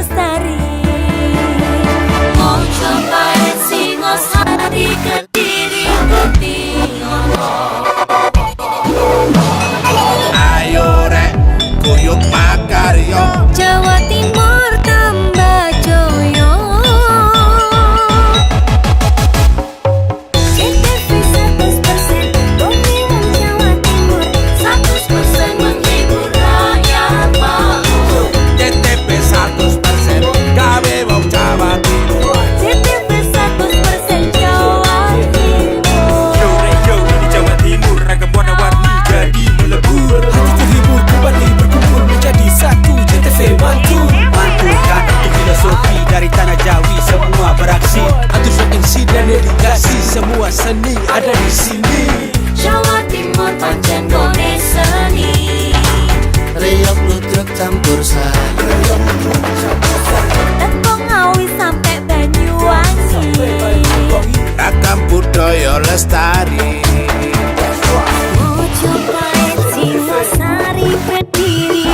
lestari. Mojopahit Singosari Kediri Ayo rek guyub makarya Jawa Timur tambah joyo. CTV 100% Pemimpin Jawa Timur 100% menghibur rakyat makmur. CTP 100% gawe wong Jawa Timur. CTV 100% Jawa Timur. Yo di Jawa Timur ragam warna-warni jadi melebur. Hati terhibur kembali berkumpul menjadi satu. CTV mantul mantulkan untuk filosofi dari tanah Jawi semua beraksi. Antusias MC dan dedikasi semua seni ada di sini. Jawa Timur pancen gone seni. Riok ludruk campur sari Teko Ngawi sampai Banyuwangi. Ragam budaya lestari. Mojopahit Singosari Kediri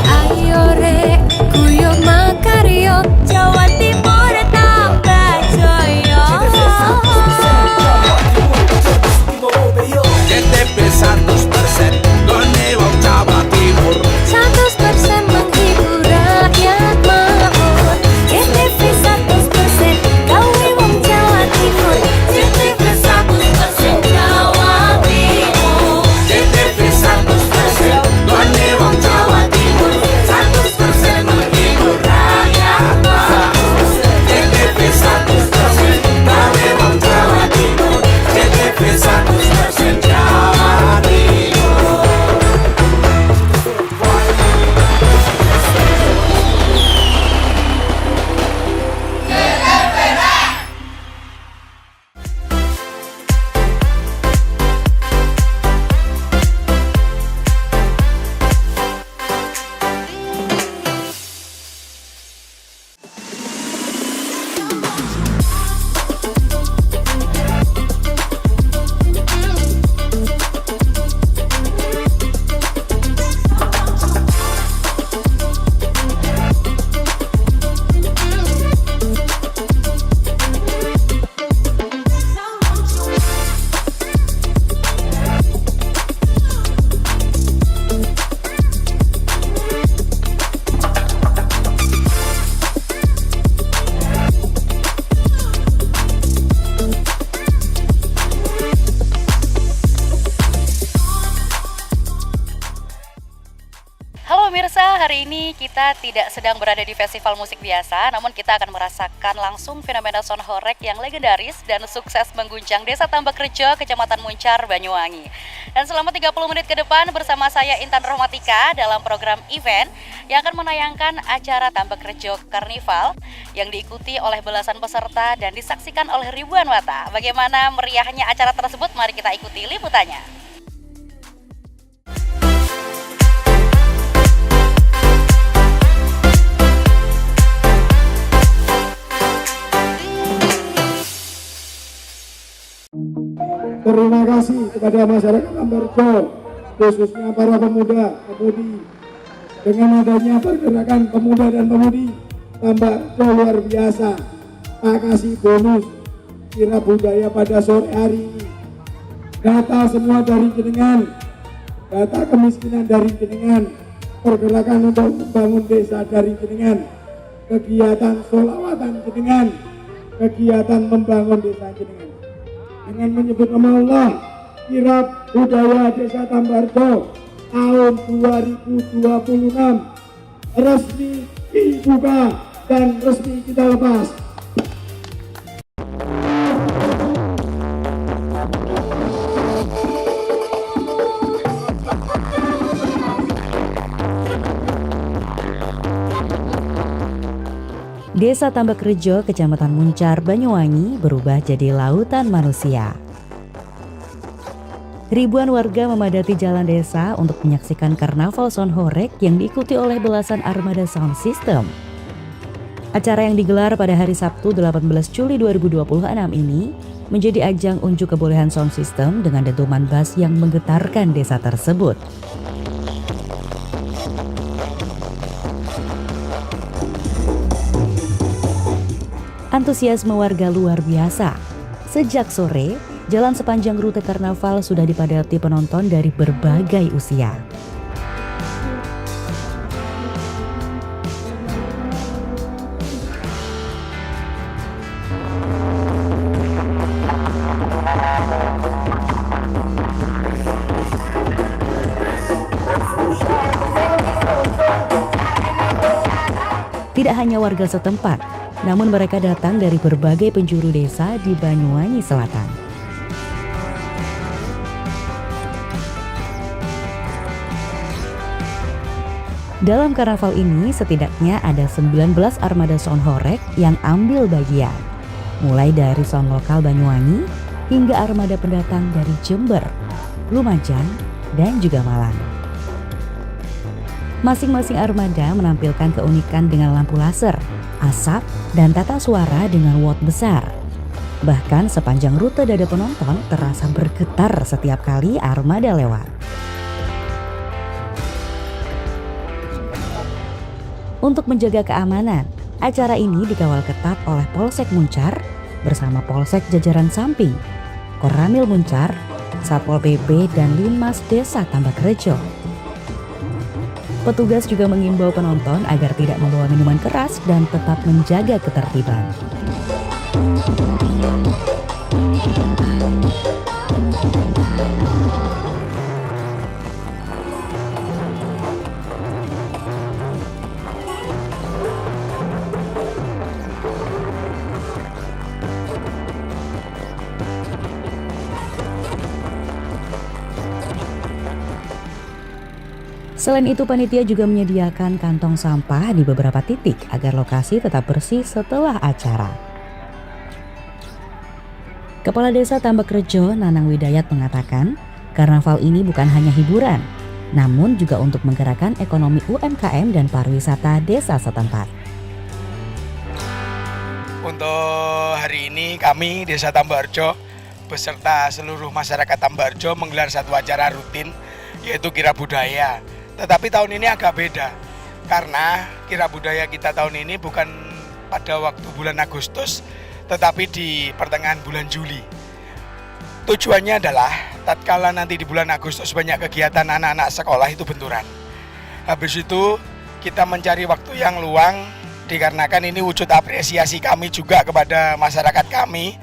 Ayo rek guyub makarya Jawa Timur tambah joyo. CTP 100% gone wong Jawa Timur. 100% menghibur rakyat makmur. CTV 100% gawe wong Jawa Timur. CTV 100% Jawa Timur. CTP 100% gone wong Jawa Timur. 100% menghibur rakyat makmur. CTP 100% gawe wong Jawa Timur. CTP 100% Jawa Timur. Halo pemirsa, hari ini kita tidak sedang berada di festival musik biasa, namun kita akan merasakan langsung fenomena sound horeg yang legendaris dan sukses mengguncang Desa Tambakrejo, Kecamatan Muncar, Banyuwangi. Dan selama 30 menit ke depan bersama saya Intan Rohmatika dalam program event yang akan menayangkan acara Tambakrejo Karnival yang diikuti oleh belasan peserta dan disaksikan oleh ribuan mata. Bagaimana meriahnya acara tersebut? Mari kita ikuti liputannya. Terima kasih kepada masyarakat Tambarjo, khususnya para pemuda, pemudi. Dengan adanya pergerakan pemuda dan pemudi Tambarjo luar biasa. Tak kasih bonus kira budaya pada sore hari ini. Data semua dari jenengan, data kemiskinan dari jenengan, pergerakan untuk membangun desa dari jenengan, kegiatan sholawatan jenengan, kegiatan membangun desa jenengan. Dengan menyebut nama Allah, kirab budaya Desa Tambarjo tahun 2026 resmi dibuka dan resmi kita lepas. Desa Tambakrejo, Kecamatan Muncar, Banyuwangi berubah jadi lautan manusia. Ribuan warga memadati jalan desa untuk menyaksikan karnaval sound horeg yang diikuti oleh belasan armada sound system. Acara yang digelar pada hari Sabtu 18 Juli 2026 ini menjadi ajang unjuk kebolehan sound system dengan dentuman bass yang menggetarkan desa tersebut. Antusiasme warga luar biasa. Sejak sore, jalan sepanjang rute karnaval sudah dipadati penonton dari berbagai usia. Tidak hanya warga setempat, namun mereka datang dari berbagai penjuru desa di Banyuwangi Selatan. Dalam karnaval ini setidaknya ada 19 armada sound horeg yang ambil bagian. Mulai dari sound lokal Banyuwangi hingga armada pendatang dari Jember, Lumajang, dan juga Malang. Masing-masing armada menampilkan keunikan dengan lampu laser, asap, dan tata suara dengan watt besar. Bahkan sepanjang rute dada penonton terasa bergetar setiap kali armada lewat. Untuk menjaga keamanan, acara ini dikawal ketat oleh Polsek Muncar bersama Polsek jajaran samping, Koramil Muncar, Satpol PP, dan Linmas Desa Tambakrejo. Petugas juga mengimbau penonton agar tidak membawa minuman keras dan tetap menjaga ketertiban. Selain itu, panitia juga menyediakan kantong sampah di beberapa titik agar lokasi tetap bersih setelah acara. Kepala Desa Tambakrejo, Nanang Widayat mengatakan, karnaval ini bukan hanya hiburan, namun juga untuk menggerakkan ekonomi UMKM dan pariwisata desa setempat. Untuk hari ini kami Desa Tambakrejo beserta seluruh masyarakat Tambakrejo menggelar satu acara rutin yaitu Kira Budaya. Tetapi tahun ini agak beda karena Kira Budaya kita tahun ini bukan pada waktu bulan Agustus tetapi di pertengahan bulan Juli. Tujuannya adalah tatkala nanti di bulan Agustus banyak kegiatan anak-anak sekolah itu benturan. Habis itu kita mencari waktu yang luang dikarenakan ini wujud apresiasi kami juga kepada masyarakat kami,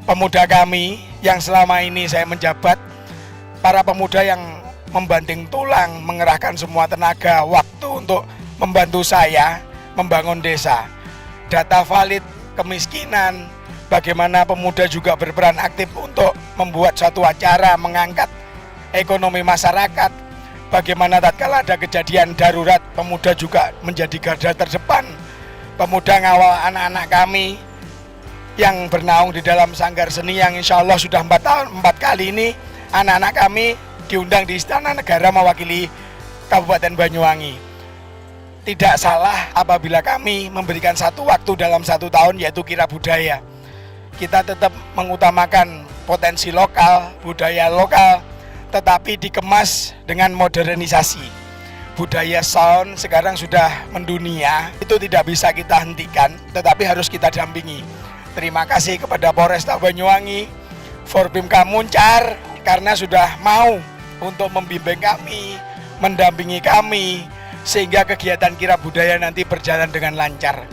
pemuda kami yang selama ini saya menjabat, para pemuda yang membanting tulang, mengerahkan semua tenaga, waktu untuk membantu saya membangun desa. Data valid kemiskinan, bagaimana pemuda juga berperan aktif untuk membuat suatu acara mengangkat ekonomi masyarakat. Bagaimana tatkala ada kejadian darurat, pemuda juga menjadi garda terdepan. Pemuda ngawal anak-anak kami yang bernaung di dalam sanggar seni yang insya Allah sudah 4 kali ini anak-anak kami diundang di Istana Negara mewakili Kabupaten Banyuwangi. Tidak salah apabila kami memberikan satu waktu dalam 1 tahun yaitu Kira Budaya. Kita tetap mengutamakan potensi lokal, budaya lokal, tetapi dikemas dengan modernisasi. Budaya sound sekarang sudah mendunia, itu tidak bisa kita hentikan, tetapi harus kita dampingi. Terima kasih kepada Polresta Banyuwangi, Forbimka Muncar, karena sudah mau untuk membimbing kami, mendampingi kami, sehingga kegiatan Kira Budaya nanti berjalan dengan lancar.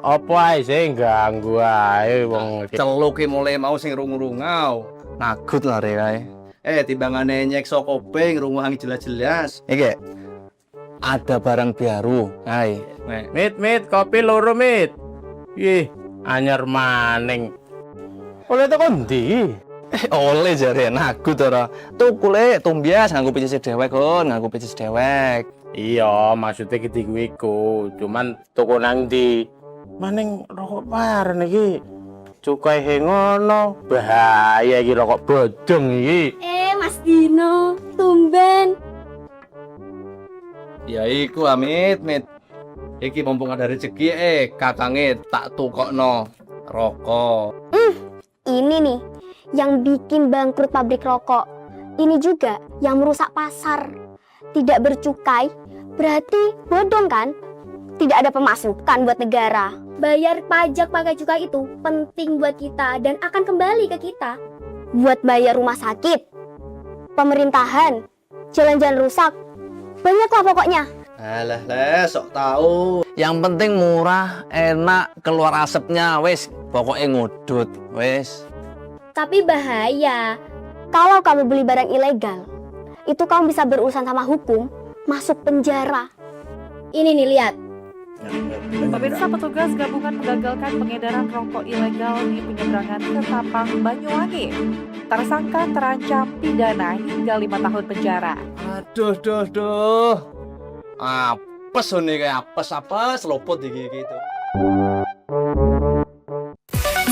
Apa ae sing ganggu ae wong Celuke mulai mau sing rungu-rungau. Nagut lah rek kae. Timbangane nyek saka ping runguhangi jelas-jelas. Iki ada barang baru. Hai. Mit, kopi loro mit. Ih, anyar maning. Oleh tekan ndi? Oleh jare nagut ora. Tukule tumbias nganggo picis dewek kon, nganggo picis dewek. Iya, maksudnya gitu iku. Cuman toko nang ndi? Maning rokok paren iki. Cukai hengono, bahaya iki rokok bodong iki. Mas Dino, tumben. Ya iku amit, mit. Iki mumpung ada rezeki kakange tak tukokno rokok. Ini nih yang bikin bangkrut pabrik rokok. Ini juga yang merusak pasar. Tidak bercukai berarti bodong kan? Tidak ada pemasukan buat negara. Bayar pajak pakai cukai itu penting buat kita dan akan kembali ke kita. Buat bayar rumah sakit, pemerintahan, jalan-jalan rusak, banyaklah pokoknya. Alah sok tahu. Yang penting murah, enak, keluar asapnya, wes. Pokoknya ngudut, wes. Tapi bahaya. Kalau kamu beli barang ilegal, itu kamu bisa berurusan sama hukum, masuk penjara. Ini nih lihat. Pemirsa, petugas gabungan menggagalkan pengedaran rokok ilegal di penyeberangan Ketapang, Banyuwangi. Tersangka terancam pidana hingga 5 tahun penjara. Aduh. Apes nih kayak apes lopot iki gitu.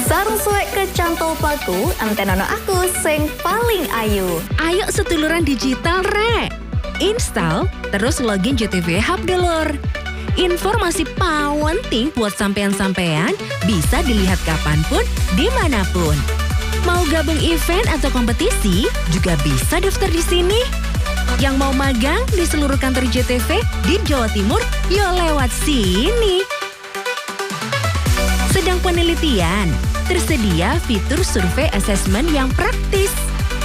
Sarung suwek kecantol paku, antenono aku sing paling ayu. Ayo setuluran digital rek. Install terus login JTV Hub dulur. Informasi penting buat sampean-sampean bisa dilihat kapanpun, dimanapun. Mau gabung event atau kompetisi juga bisa daftar di sini. Yang mau magang di seluruh kantor JTV di Jawa Timur, yo lewat sini. Sedang penelitian, tersedia fitur survei assessment yang praktis.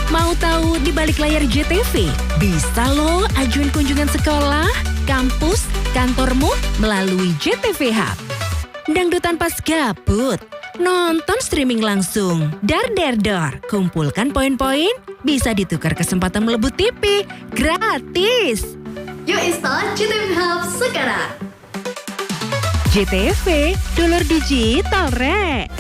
Mau tahu di balik layar JTV? Bisa loh ajuin kunjungan sekolah, kampus, kantormu melalui JTV Hub. Dangdutan pas gabut, nonton streaming langsung. Dar, kumpulkan poin-poin, bisa ditukar kesempatan melebut TV, gratis. Yuk install JTV Hub sekarang. JTV, dulur digital rek.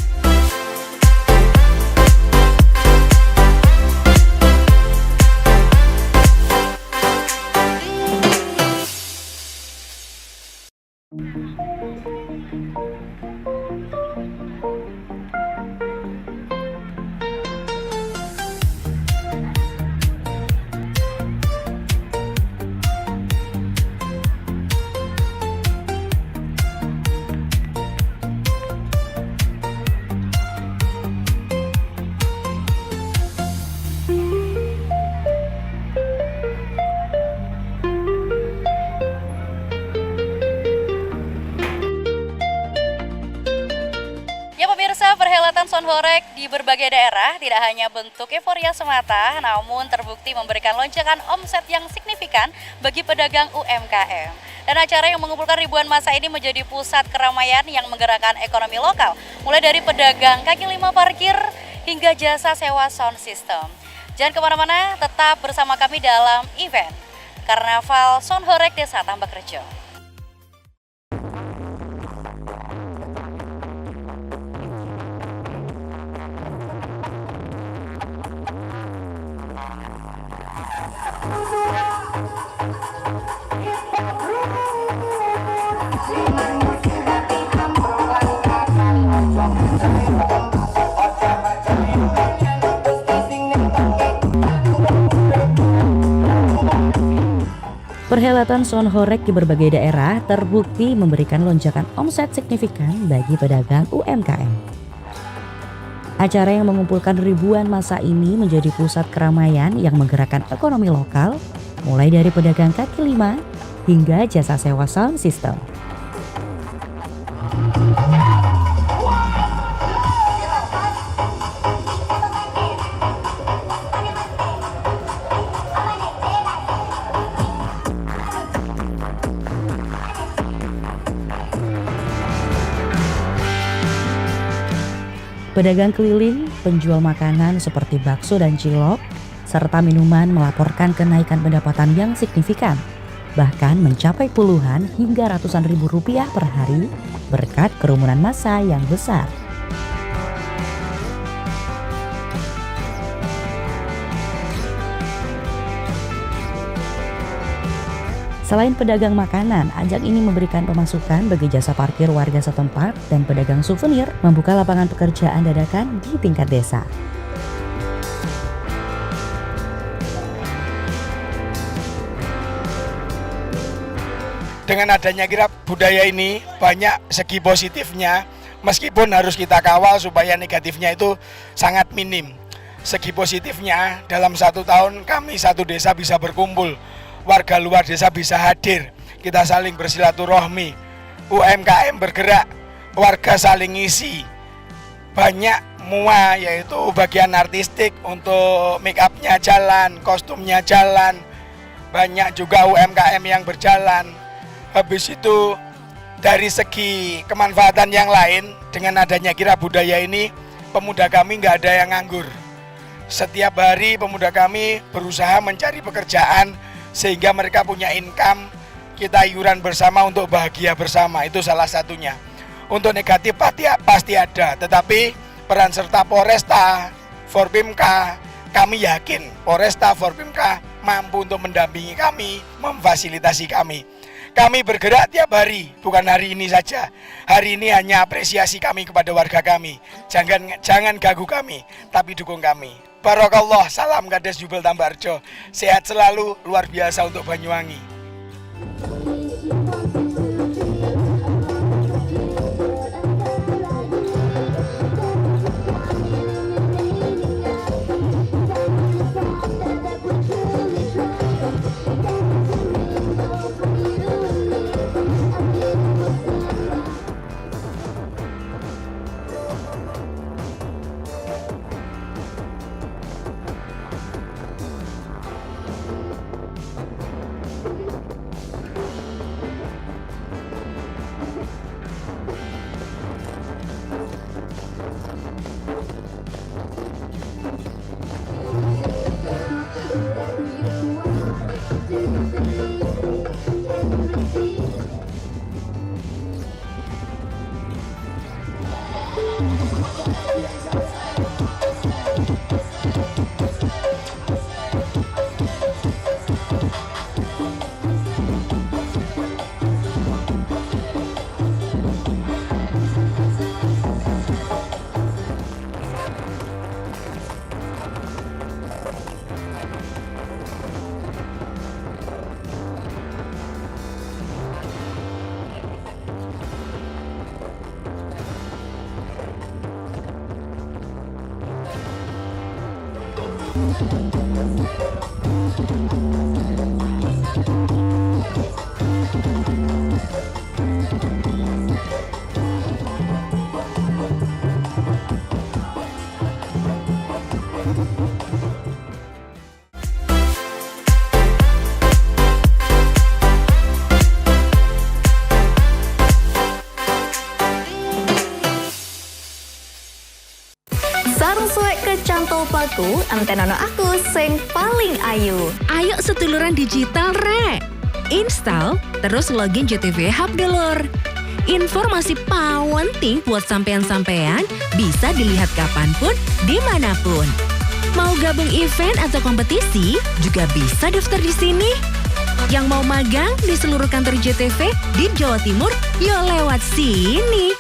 Perhelatan Sonhorek di berbagai daerah tidak hanya bentuk euforia semata, namun terbukti memberikan lonjakan omset yang signifikan bagi pedagang UMKM. Dan acara yang mengumpulkan ribuan massa ini menjadi pusat keramaian yang menggerakkan ekonomi lokal, mulai dari pedagang kaki lima parkir hingga jasa sewa sound system. Jangan kemana-mana, tetap bersama kami dalam event Karnaval Sonhorek Desa Tambak Rejo. Perhelatan Sonhorek di berbagai daerah terbukti memberikan lonjakan omset signifikan bagi pedagang UMKM. Acara yang mengumpulkan ribuan massa ini menjadi pusat keramaian yang menggerakkan ekonomi lokal, mulai dari pedagang kaki lima hingga jasa sewa sound system. Pedagang keliling, penjual makanan seperti bakso dan cilok, serta minuman melaporkan kenaikan pendapatan yang signifikan, bahkan mencapai puluhan hingga ratusan ribu rupiah per hari berkat kerumunan massa yang besar. Selain pedagang makanan, ajang ini memberikan pemasukan bagi jasa parkir warga setempat dan pedagang souvenir, membuka lapangan pekerjaan dadakan di tingkat desa. Dengan adanya kirab budaya ini banyak segi positifnya, meskipun harus kita kawal supaya negatifnya itu sangat minim. Segi positifnya, dalam 1 tahun kami satu desa bisa berkumpul, warga luar desa bisa hadir, kita saling bersilaturahmi, UMKM bergerak, warga saling ngisi. Banyak mua, yaitu bagian artistik untuk make upnya jalan, kostumnya jalan, banyak juga UMKM yang berjalan. Habis itu dari segi kemanfaatan yang lain, dengan adanya kirab budaya ini, pemuda kami nggak ada yang nganggur. Setiap hari pemuda kami berusaha mencari pekerjaan sehingga mereka punya income, kita iuran bersama untuk bahagia bersama, itu salah satunya. Untuk negatif pasti ada, tetapi peran serta Poresta, Forbimka, kami yakin Poresta, Forbimka mampu untuk mendampingi kami, memfasilitasi kami. Kami bergerak tiap hari, bukan hari ini saja. Hari ini hanya apresiasi kami kepada warga kami. Jangan ganggu kami, tapi dukung kami. Barakallah, salam Kades Jubel Tambarjo. Sehat selalu, luar biasa untuk Banyuwangi. Sarung suwek kecantol paku, antenono aku sing paling ayu. Ayo setuluran digital rek. Install, terus login JTV Hub dulur. Informasi penting buat sampean-sampean bisa dilihat kapanpun, dimanapun. Mau gabung event atau kompetisi, juga bisa daftar di sini. Yang mau magang di seluruh kantor JTV di Jawa Timur, yo lewat sini.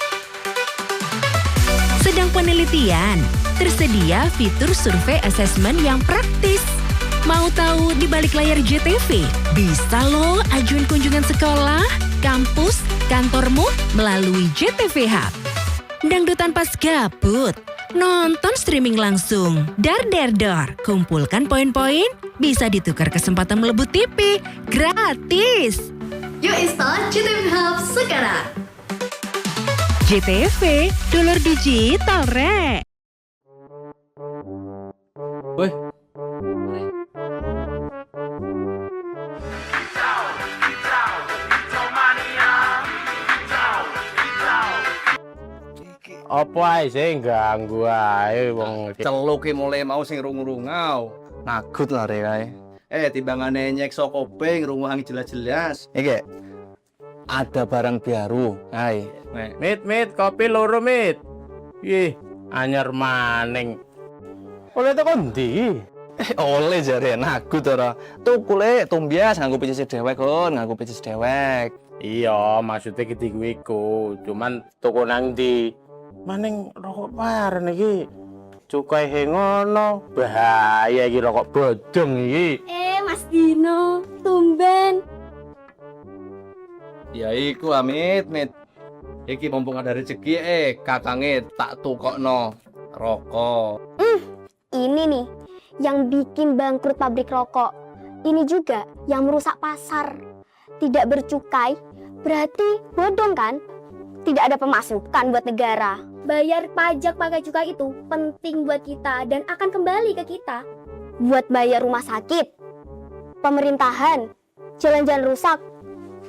Sedang penelitian, tersedia fitur survei assessment yang praktis. Mau tahu di balik layar JTV? Bisa loh ajuin kunjungan sekolah, kampus, kantormu melalui JTV Hub. Dangdutan pas gabut, nonton streaming langsung. Dar, kumpulkan poin-poin, bisa ditukar kesempatan melebut TV. Gratis! Yuk install JTV Hub sekarang. JTV, dulur digital rek. Woi. Apa ae sing ganggu ae wong iki. Celuk ki mulai mau sing rungu-rungau. Nagut lah rek kae. Timbangane nyek saka kuping rungu jelas-jelas. Iki ada barang baru. Hai. Mit, kopi loro, Mit. Ih, anyar maning. Oleh tekan ndi? Oleh jare nagut ora. Tukule tumbias nganggo picis dewek kon, nganggo picis dewek. Iya, maksudnya gitu gue iku. Cuman toko nang ndi? Maning rokok parah iki. Cukai hengono, bahaya iki rokok bodong iki. Mas Dino, tumben. Ya iku Amit. Iki mumpung ada rezeki kakange tak tukokno rokok. Ini nih yang bikin bangkrut pabrik rokok. Ini juga yang merusak pasar. Tidak bercukai berarti bodong kan? Tidak ada pemasukan buat negara. Bayar pajak pakai cukai itu penting buat kita dan akan kembali ke kita. Buat bayar rumah sakit, pemerintahan, jalan-jalan rusak,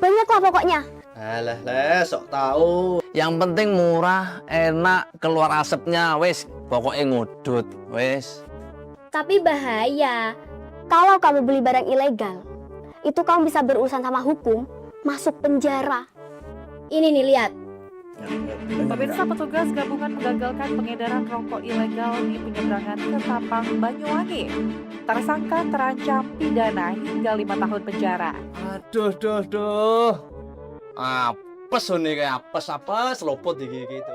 banyak lah pokoknya. Alah, sok tahu. Yang penting murah, enak, keluar asapnya, wes. Pokoknya ngudut, wes. Tapi bahaya. Kalau kamu beli barang ilegal, itu kamu bisa berurusan sama hukum, masuk penjara. Ini nih, lihat. Pemirsa, petugas gabungan menggagalkan pengedaran rokok ilegal di penyeberangan Ketapang, Banyuwangi. Tersangka terancam pidana hingga 5 tahun penjara. Aduh. Apes nih kayak apes lopot gitu.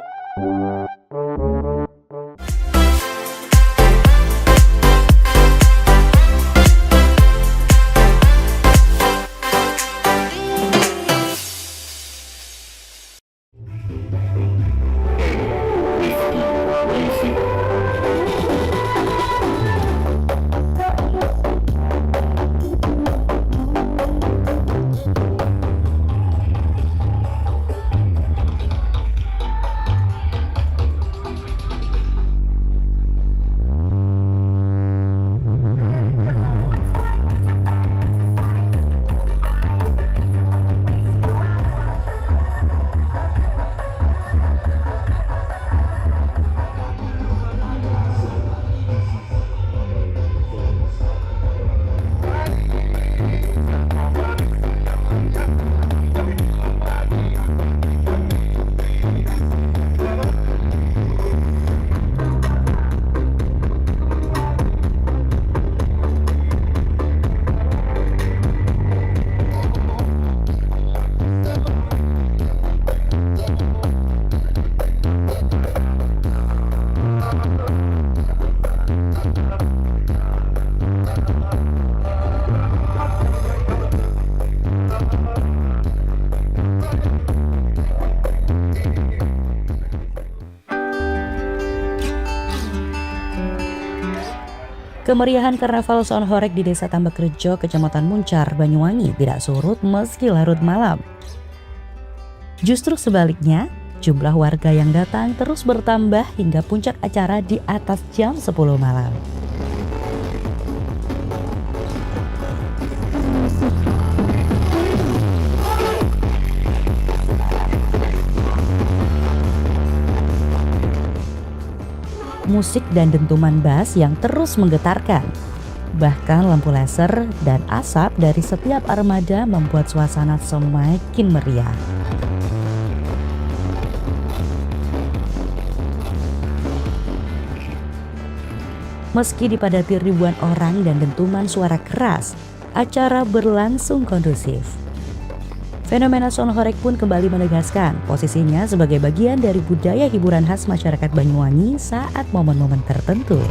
Kemeriahan Karnaval Sound Horeg di Desa Tambakrejo, Kecamatan Muncar, Banyuwangi tidak surut meski larut malam. Justru sebaliknya, jumlah warga yang datang terus bertambah hingga puncak acara di atas jam 10 malam. Musik dan dentuman bass yang terus menggetarkan. Bahkan lampu laser dan asap dari setiap armada membuat suasana semakin meriah. Meski dipadati ribuan orang dan dentuman suara keras, acara berlangsung kondusif. Fenomena Sound Horeg pun kembali menegaskan posisinya sebagai bagian dari budaya hiburan khas masyarakat Banyuwangi saat momen-momen tertentu.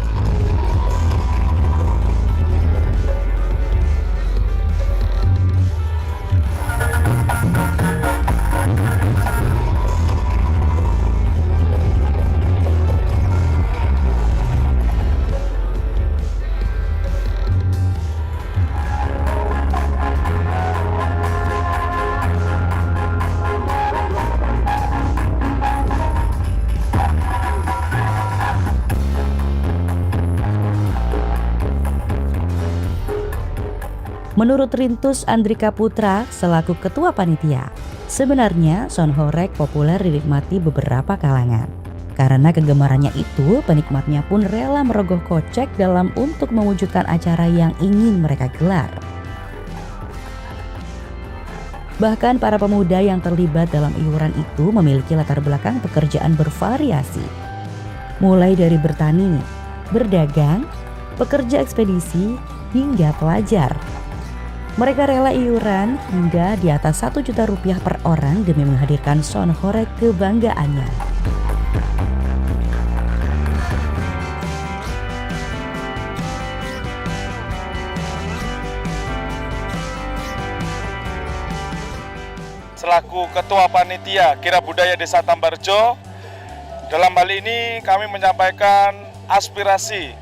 Menurut Rintus Andrika Putra selaku ketua panitia, sebenarnya Sound Horeg populer dinikmati beberapa kalangan. Karena kegemarannya itu, penikmatnya pun rela merogoh kocek dalam untuk mewujudkan acara yang ingin mereka gelar. Bahkan para pemuda yang terlibat dalam iuran itu memiliki latar belakang pekerjaan bervariasi. Mulai dari bertani, berdagang, pekerja ekspedisi, hingga pelajar. Mereka rela iuran hingga di atas 1 juta rupiah per orang demi menghadirkan Son Horeg kebanggaannya. Selaku Ketua Panitia Kira Budaya Desa Tambarjo, dalam hal ini kami menyampaikan aspirasi.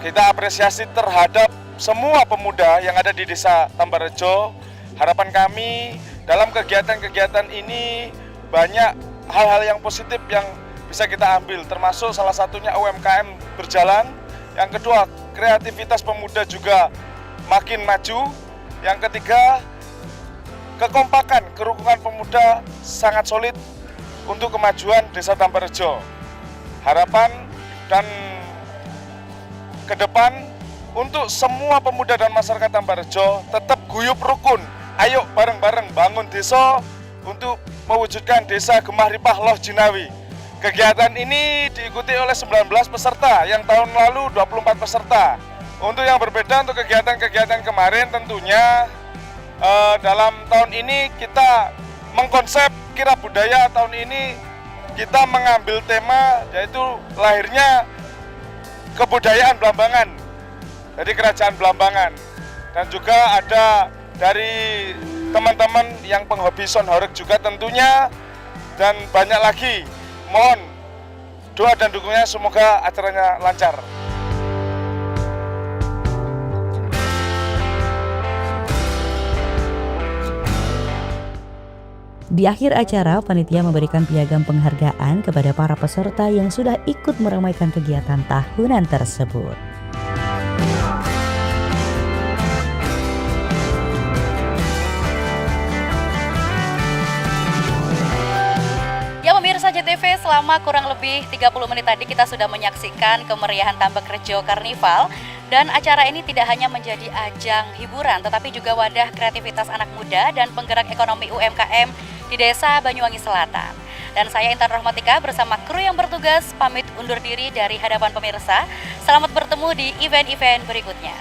Kita apresiasi terhadap semua pemuda yang ada di Desa Tambarjo. Harapan kami dalam kegiatan-kegiatan ini banyak hal-hal yang positif yang bisa kita ambil, termasuk salah satunya UMKM berjalan. Yang kedua, kreativitas pemuda juga makin maju. Yang ketiga, kekompakan, kerukunan pemuda sangat solid untuk kemajuan Desa Tambarjo. Harapan dan ke depan untuk semua pemuda dan masyarakat Tambarjo tetap guyup rukun. Ayo bareng-bareng bangun desa untuk mewujudkan Desa Gemah Ripah Loh Jinawi. Kegiatan ini diikuti oleh 19 peserta, yang tahun lalu 24 peserta. Untuk yang berbeda untuk kegiatan-kegiatan kemarin tentunya dalam tahun ini kita mengkonsep Kira Budaya. Tahun ini kita mengambil tema yaitu lahirnya kebudayaan Blambangan, jadi Kerajaan Blambangan. Dan juga ada dari teman-teman yang penghobi Son Horeg juga tentunya, dan banyak lagi. Mohon doa dan dukungannya, semoga acaranya lancar. Di akhir acara, panitia memberikan piagam penghargaan kepada para peserta yang sudah ikut meramaikan kegiatan tahunan tersebut. Ya pemirsa JTV, selama kurang lebih 30 menit tadi kita sudah menyaksikan kemeriahan Tambak Rejo Karnival. Dan acara ini tidak hanya menjadi ajang hiburan, tetapi juga wadah kreativitas anak muda dan penggerak ekonomi UMKM di Desa Banyuwangi Selatan. Dan saya Intan Rahmatika bersama kru yang bertugas pamit undur diri dari hadapan pemirsa. Selamat bertemu di event-event berikutnya.